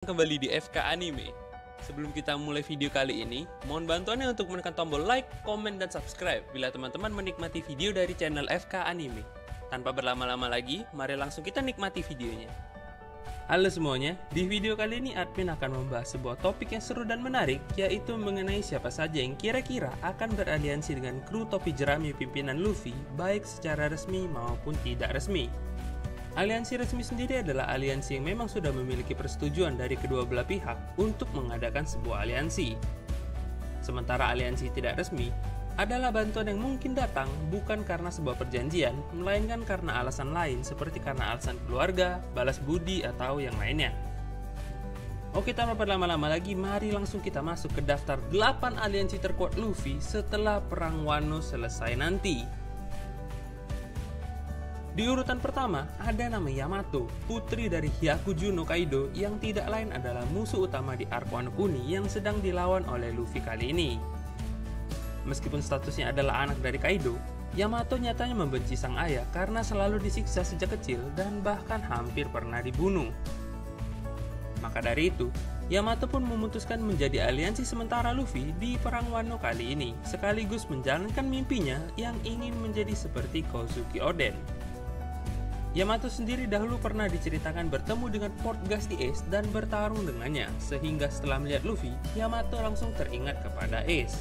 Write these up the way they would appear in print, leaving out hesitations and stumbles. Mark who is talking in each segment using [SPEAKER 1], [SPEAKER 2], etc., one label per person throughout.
[SPEAKER 1] Kembali di FK Anime. Sebelum kita mulai video kali ini, mohon bantuannya untuk menekan tombol like, komen, dan subscribe bila teman-teman menikmati video dari channel FK Anime. Tanpa berlama-lama lagi, mari langsung kita nikmati videonya. Halo semuanya, di video kali ini admin akan membahas sebuah topik yang seru dan menarik, yaitu mengenai siapa saja yang kira-kira akan beraliansi dengan kru topi jerami pimpinan Luffy, baik secara resmi maupun tidak resmi. Aliansi resmi sendiri adalah aliansi yang memang sudah memiliki persetujuan dari kedua belah pihak untuk mengadakan sebuah aliansi. Sementara aliansi tidak resmi adalah bantuan yang mungkin datang bukan karena sebuah perjanjian, melainkan karena alasan lain seperti karena alasan keluarga, balas budi, atau yang lainnya. Oke, tanpa berlama-lama lagi, mari langsung kita masuk ke daftar 8 aliansi terkuat Luffy setelah Perang Wano selesai nanti. Di urutan pertama, ada nama Yamato, putri dari Hyakuju no Kaido yang tidak lain adalah musuh utama di Arc Wano Kuni yang sedang dilawan oleh Luffy kali ini. Meskipun statusnya adalah anak dari Kaido, Yamato nyatanya membenci sang ayah karena selalu disiksa sejak kecil dan bahkan hampir pernah dibunuh. Maka dari itu, Yamato pun memutuskan menjadi aliansi sementara Luffy di Perang Wano kali ini, sekaligus menjalankan mimpinya yang ingin menjadi seperti Kozuki Oden. Yamato sendiri dahulu pernah diceritakan bertemu dengan Port Gas di Ace dan bertarung dengannya, sehingga setelah melihat Luffy, Yamato langsung teringat kepada Ace.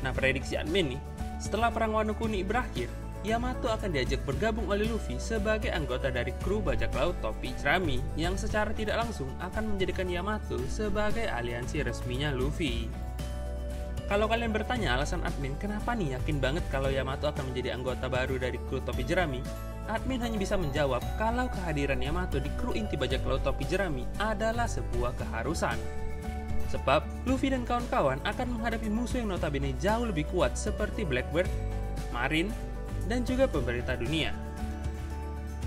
[SPEAKER 1] Nah, prediksi admin nih, setelah Perang Wano Kuni berakhir, Yamato akan diajak bergabung oleh Luffy sebagai anggota dari kru bajak laut topi jerami yang secara tidak langsung akan menjadikan Yamato sebagai aliansi resminya Luffy. Kalau kalian bertanya alasan admin kenapa nih yakin banget kalau Yamato akan menjadi anggota baru dari kru topi jerami, admin hanya bisa menjawab kalau kehadiran Yamato di kru inti bajak laut topi jerami adalah sebuah keharusan. Sebab Luffy dan kawan-kawan akan menghadapi musuh yang notabene jauh lebih kuat seperti Blackbeard, Marine, dan juga pemerintah dunia.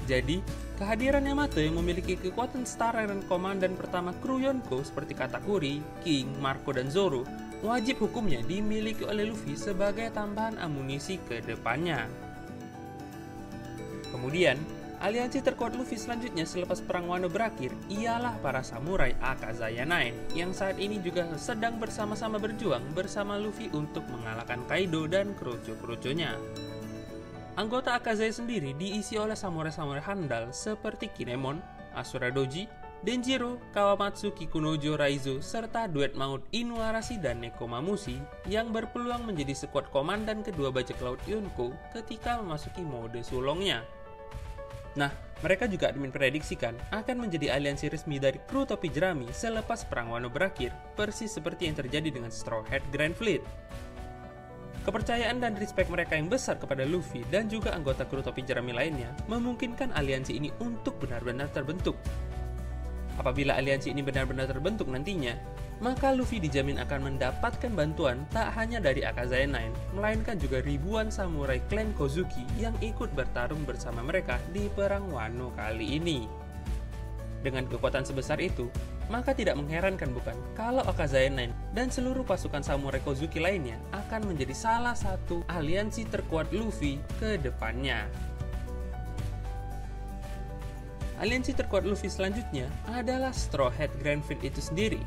[SPEAKER 1] Jadi, kehadiran Yamato yang memiliki kekuatan Star Iron Komandan pertama kru Yonko seperti Katakuri, King, Marco, dan Zoro wajib hukumnya dimiliki oleh Luffy sebagai tambahan amunisi ke depannya. Kemudian, aliansi terkuat Luffy selanjutnya selepas Perang Wano berakhir ialah para samurai Akazaya Nine yang saat ini juga sedang bersama-sama berjuang bersama Luffy untuk mengalahkan Kaido dan kruco-kruconya. Anggota Akazaya sendiri diisi oleh samurai-samurai handal seperti Kinemon, Asura Doji, Denjiro, Kawamatsu Kikunojo Raizo, serta duet maut Inuarashi dan Nekomamushi yang berpeluang menjadi skuad komandan kedua bajak laut Yonko ketika memasuki mode sulongnya. Nah, mereka juga diprediksikan akan menjadi aliansi resmi dari kru topi jerami selepas Perang Wano berakhir, persis seperti yang terjadi dengan Straw Hat Grand Fleet. Kepercayaan dan respect mereka yang besar kepada Luffy dan juga anggota kru topi jerami lainnya memungkinkan aliansi ini untuk benar-benar terbentuk. Apabila aliansi ini benar-benar terbentuk nantinya, maka Luffy dijamin akan mendapatkan bantuan tak hanya dari Akazaya Nine, melainkan juga ribuan samurai klan Kozuki yang ikut bertarung bersama mereka di Perang Wano kali ini. Dengan kekuatan sebesar itu, maka tidak mengherankan bukan kalau Akazaya Nine dan seluruh pasukan samurai Kozuki lainnya akan menjadi salah satu aliansi terkuat Luffy ke depannya. Aliansi terkuat Luffy selanjutnya adalah Straw Hat Grand Fleet itu sendiri.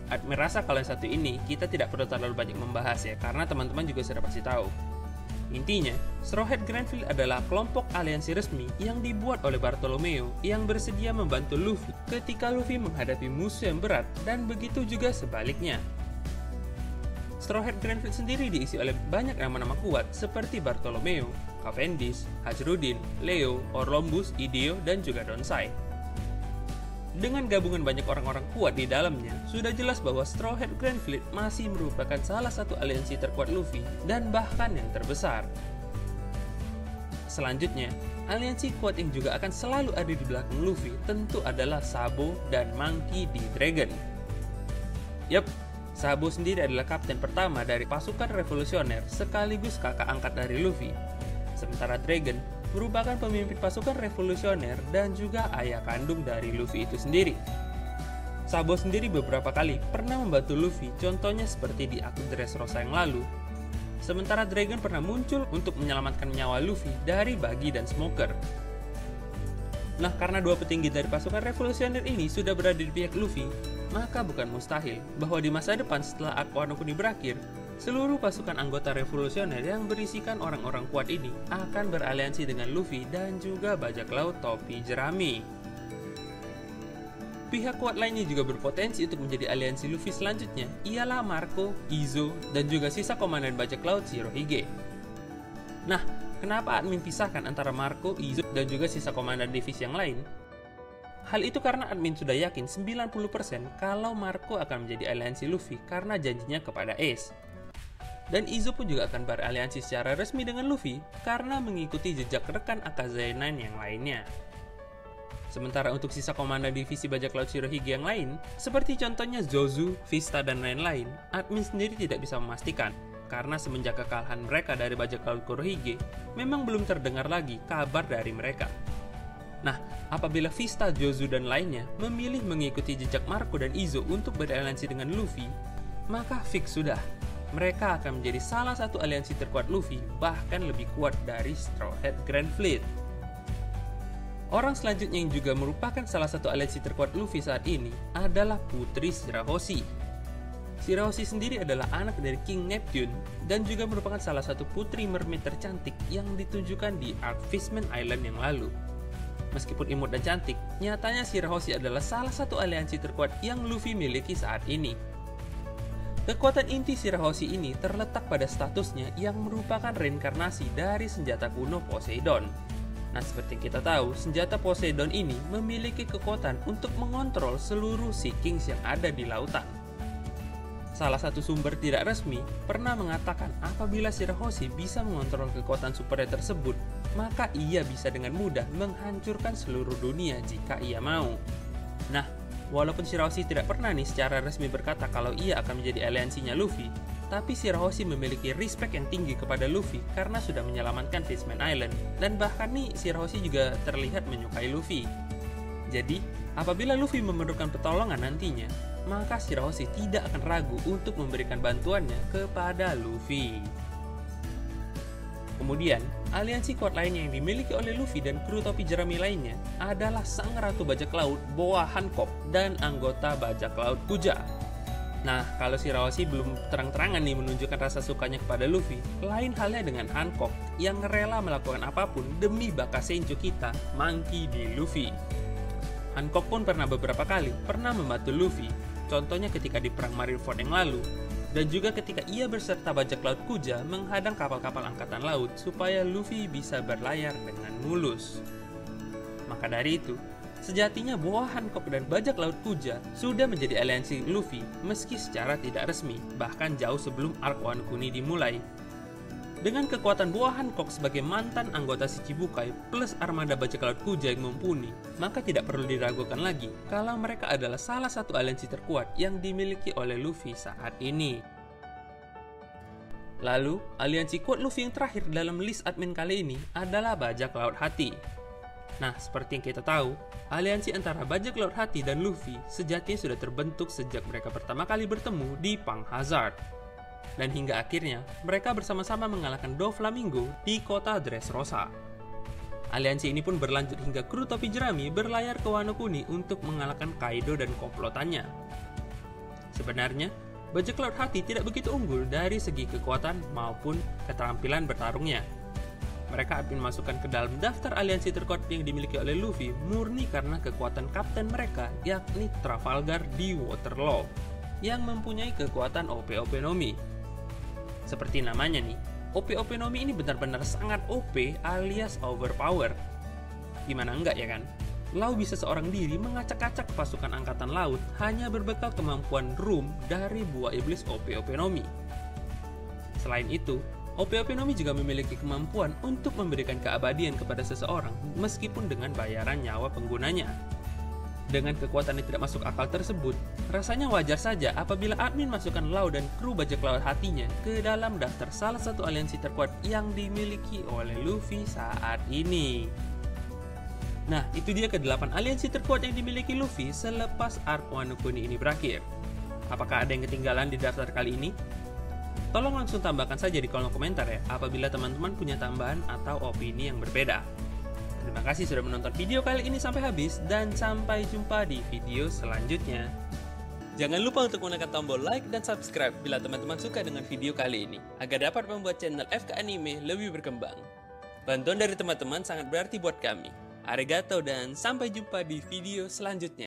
[SPEAKER 1] Admin rasa kalau yang satu ini kita tidak perlu terlalu banyak membahas ya, karena teman-teman juga sudah pasti tahu. Intinya, Straw Hat Grand Fleet adalah kelompok aliansi resmi yang dibuat oleh Bartolomeo yang bersedia membantu Luffy ketika Luffy menghadapi musuh yang berat, dan begitu juga sebaliknya. Straw Hat Grand Fleet sendiri diisi oleh banyak nama-nama kuat seperti Bartolomeo, Cavendish, Hajrudin, Leo, Orlombus, Ideo, dan juga Donsai. Dengan gabungan banyak orang-orang kuat di dalamnya, sudah jelas bahwa Straw Hat Grand Fleet masih merupakan salah satu aliansi terkuat Luffy dan bahkan yang terbesar. Selanjutnya, aliansi kuat yang juga akan selalu ada di belakang Luffy tentu adalah Sabo dan Monkey D. Dragon. Yup, Sabo sendiri adalah kapten pertama dari pasukan revolusioner sekaligus kakak angkat dari Luffy. Sementara Dragon merupakan pemimpin pasukan revolusioner dan juga ayah kandung dari Luffy itu sendiri. Sabo sendiri beberapa kali pernah membantu Luffy, contohnya seperti di akun Dressrosa yang lalu. Sementara Dragon pernah muncul untuk menyelamatkan nyawa Luffy dari Buggy dan Smoker. Nah, karena dua petinggi dari pasukan revolusioner ini sudah berada di pihak Luffy, maka bukan mustahil bahwa di masa depan setelah arc Wano Kuni berakhir, seluruh pasukan anggota revolusioner yang berisikan orang-orang kuat ini akan beraliansi dengan Luffy dan juga bajak laut topi jerami. Pihak kuat lainnya juga berpotensi untuk menjadi aliansi Luffy selanjutnya, ialah Marco, Izo, dan juga sisa komandan bajak laut Shirohige. Nah, kenapa admin pisahkan antara Marco, Izo, dan juga sisa komandan divisi yang lain? Hal itu karena admin sudah yakin 90% kalau Marco akan menjadi aliansi Luffy karena janjinya kepada Ace. Dan Izo pun juga akan beraliansi secara resmi dengan Luffy karena mengikuti jejak rekan Akaze 9 yang lainnya. Sementara untuk sisa komandan divisi bajak laut Shirohige yang lain, seperti contohnya Zozu, Vista, dan lain-lain, admin sendiri tidak bisa memastikan. Karena semenjak kekalahan mereka dari bajak laut Kurohige, memang belum terdengar lagi kabar dari mereka. Nah, apabila Vista, Zozu, dan lainnya memilih mengikuti jejak Marco dan Izo untuk beraliansi dengan Luffy, maka fix sudah, mereka akan menjadi salah satu aliansi terkuat Luffy, bahkan lebih kuat dari Straw Hat Grand Fleet. Orang selanjutnya yang juga merupakan salah satu aliansi terkuat Luffy saat ini adalah Putri Shirahoshi. Shirahoshi sendiri adalah anak dari King Neptune dan juga merupakan salah satu putri mermaid tercantik yang ditunjukkan di arc Fishman Island yang lalu. Meskipun imut dan cantik, nyatanya Shirahoshi adalah salah satu aliansi terkuat yang Luffy miliki saat ini. Kekuatan inti Shirahoshi ini terletak pada statusnya yang merupakan reinkarnasi dari senjata kuno Poseidon. Nah, seperti yang kita tahu, senjata Poseidon ini memiliki kekuatan untuk mengontrol seluruh Sea Kings yang ada di lautan. Salah satu sumber tidak resmi pernah mengatakan apabila Shirahoshi bisa mengontrol kekuatan supernya tersebut, maka ia bisa dengan mudah menghancurkan seluruh dunia jika ia mau. Nah, walaupun Shirahoshi tidak pernah nih secara resmi berkata kalau ia akan menjadi aliansinya Luffy, tapi Shirahoshi memiliki respect yang tinggi kepada Luffy karena sudah menyelamatkan Fishman Island, dan bahkan nih Shirahoshi juga terlihat menyukai Luffy. Jadi, apabila Luffy memerlukan pertolongan nantinya, maka Shirahoshi tidak akan ragu untuk memberikan bantuannya kepada Luffy. Kemudian, aliansi kuat lainnya yang dimiliki oleh Luffy dan kru topi jerami lainnya adalah sang ratu bajak laut Boa Hancock dan anggota bajak laut Kuja. Nah, kalau Shirahoshi belum terang-terangan nih menunjukkan rasa sukanya kepada Luffy, lain halnya dengan Hancock yang rela melakukan apapun demi Bakasencho kita, Monkey D. Luffy. Hancock pun beberapa kali membantu Luffy, contohnya ketika di perang Marineford yang lalu, dan juga ketika ia beserta bajak laut Kuja menghadang kapal-kapal angkatan laut supaya Luffy bisa berlayar dengan mulus. Maka dari itu, sejatinya Boa Hancock dan bajak laut Kuja sudah menjadi aliansi Luffy meski secara tidak resmi, bahkan jauh sebelum arc Wano Kuni dimulai. Dengan kekuatan Boa Hancock sebagai mantan anggota Shichibukai plus armada bajak laut Kuja yang mumpuni, maka tidak perlu diragukan lagi kalau mereka adalah salah satu aliansi terkuat yang dimiliki oleh Luffy saat ini. Lalu, aliansi kuat Luffy yang terakhir dalam list admin kali ini adalah bajak laut Hati. Nah, seperti yang kita tahu, aliansi antara bajak laut Hati dan Luffy sejatinya sudah terbentuk sejak mereka pertama kali bertemu di Pang Hazard. Dan hingga akhirnya, mereka bersama-sama mengalahkan Doflamingo di kota Dressrosa. Aliansi ini pun berlanjut hingga kru topi jerami berlayar ke Wano Kuni untuk mengalahkan Kaido dan komplotannya. Sebenarnya, bajak laut Hati tidak begitu unggul dari segi kekuatan maupun keterampilan bertarungnya. Mereka akan masukkan ke dalam daftar aliansi terkuat yang dimiliki oleh Luffy murni karena kekuatan kapten mereka, yakni Trafalgar di Waterloo, yang mempunyai kekuatan OP-OP Nomi. Seperti namanya nih, OP-OP Nomi ini benar-benar sangat OP alias overpower. Gimana enggak ya kan? Lau bisa seorang diri mengacak-acak pasukan angkatan laut hanya berbekal kemampuan Room dari buah iblis OP-OP Nomi. Selain itu, OP-OP Nomi juga memiliki kemampuan untuk memberikan keabadian kepada seseorang meskipun dengan bayaran nyawa penggunanya. Dengan kekuatan yang tidak masuk akal tersebut, rasanya wajar saja apabila admin masukkan Lau dan kru bajak laut Hatinya ke dalam daftar salah satu aliansi terkuat yang dimiliki oleh Luffy saat ini. Nah, itu dia ke-8 aliansi terkuat yang dimiliki Luffy selepas arc Wano Kuni ini berakhir. Apakah ada yang ketinggalan di daftar kali ini? Tolong langsung tambahkan saja di kolom komentar ya, apabila teman-teman punya tambahan atau opini yang berbeda. Terima kasih sudah menonton video kali ini sampai habis, dan sampai jumpa di video selanjutnya. Jangan lupa untuk menekan tombol like dan subscribe bila teman-teman suka dengan video kali ini, agar dapat membuat channel FK Anime lebih berkembang. Bantuan dari teman-teman sangat berarti buat kami. Arigato dan sampai jumpa di video selanjutnya.